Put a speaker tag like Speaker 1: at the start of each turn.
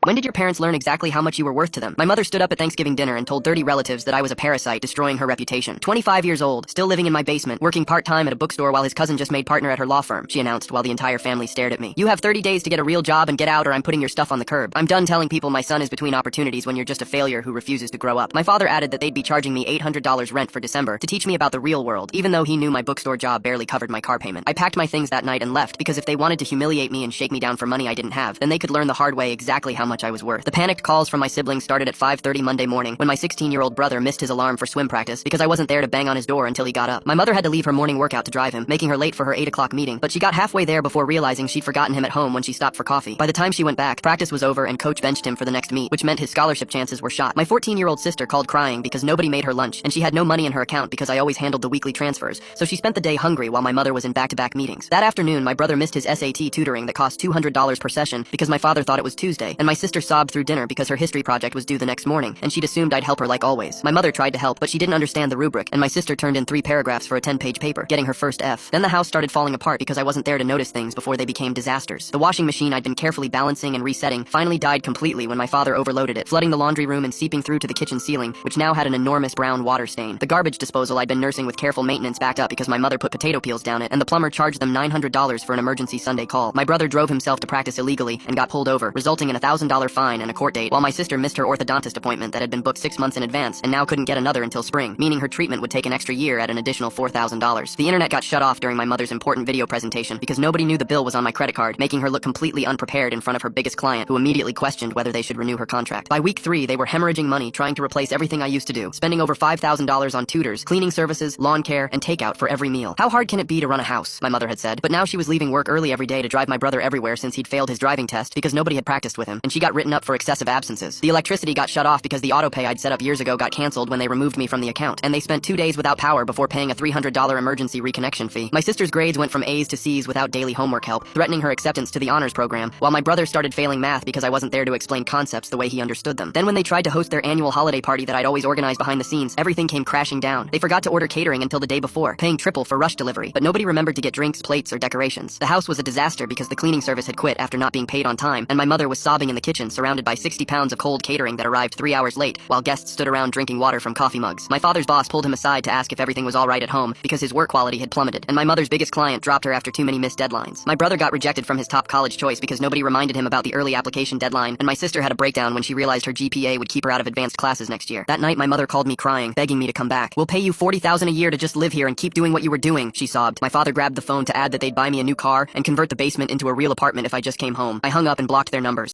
Speaker 1: When did your parents learn exactly how much you were worth to them? My mother stood up at Thanksgiving dinner and told 30 relatives that I was a parasite, destroying her reputation. 25 years old, still living in my basement, working part-time at a bookstore while his cousin just made partner at her law firm, she announced while the entire family stared at me. You have 30 days to get a real job and get out, or I'm putting your stuff on the curb. I'm done telling people my son is between opportunities when you're just a failure who refuses to grow up. My father added that they'd be charging me $800 rent for December to teach me about the real world, even though he knew my bookstore job barely covered my car payment. I packed my things that night and left because if they wanted to humiliate me and shake me down for money I didn't have, then they could learn the hard way exactly how much I was worth. The panicked calls from my siblings started at 5:30 Monday morning when my 16-year-old brother missed his alarm for swim practice because I wasn't there to bang on his door until he got up. My mother had to leave her morning workout to drive him, making her late for her 8 o'clock meeting, but she got halfway there before realizing she'd forgotten him at home when she stopped for coffee. By the time she went back, practice was over and coach benched him for the next meet, which meant his scholarship chances were shot. My 14-year-old sister called crying because nobody made her lunch, and she had no money in her account because I always handled the weekly transfers, so she spent the day hungry while my mother was in back-to-back meetings. That afternoon, my brother missed his SAT tutoring that cost $200 per session because my father thought it was Tuesday, and my sister sobbed through dinner because her history project was due the next morning, and she'd assumed I'd help her like always. My mother tried to help, but she didn't understand the rubric, and my sister turned in 3 paragraphs for a 10-page paper, getting her first F. Then the house started falling apart because I wasn't there to notice things before they became disasters. The washing machine I'd been carefully balancing and resetting finally died completely when my father overloaded it, flooding the laundry room and seeping through to the kitchen ceiling, which now had an enormous brown water stain. The garbage disposal I'd been nursing with careful maintenance backed up because my mother put potato peels down it, and the plumber charged them $900 for an emergency Sunday call. My brother drove himself to practice illegally and got pulled over, resulting in a $1,000 fine and a court date, while my sister missed her orthodontist appointment that had been booked 6 months in advance and now couldn't get another until spring, meaning her treatment would take an extra year at an additional $4,000. The internet got shut off during my mother's important video presentation because nobody knew the bill was on my credit card, making her look completely unprepared in front of her biggest client, who immediately questioned whether they should renew her contract. By week 3, they were hemorrhaging money trying to replace everything I used to do, spending over $5,000 on tutors, cleaning services, lawn care, and takeout for every meal. How hard can it be to run a house? My mother had said, but now she was leaving work early every day to drive my brother everywhere since he'd failed his driving test because nobody had practiced with him, and she got written up for excessive absences. The electricity got shut off because the auto pay I'd set up years ago got canceled when they removed me from the account, and they spent 2 days without power before paying a $300 emergency reconnection fee. My sister's grades went from A's to C's without daily homework help, threatening her acceptance to the honors program, while my brother started failing math because I wasn't there to explain concepts the way he understood them. Then when they tried to host their annual holiday party that I'd always organized behind the scenes, everything came crashing down. They forgot to order catering until the day before, paying triple for rush delivery, but nobody remembered to get drinks, plates, or decorations. The house was a disaster because the cleaning service had quit after not being paid on time, and my mother was sobbing in the kitchen surrounded by 60 pounds of cold catering that arrived 3 hours late, while guests stood around drinking water from coffee mugs. My father's boss pulled him aside to ask if everything was all right at home because his work quality had plummeted, and my mother's biggest client dropped her after too many missed deadlines. My brother got rejected from his top college choice because nobody reminded him about the early application deadline, and my sister had a breakdown when she realized her GPA would keep her out of advanced classes next year. That night, my mother called me crying, begging me to come back. "We'll pay you $40,000 a year to just live here and keep doing what you were doing," she sobbed. My father grabbed the phone to add that they'd buy me a new car and convert the basement into a real apartment if I just came home. I hung up and blocked their numbers.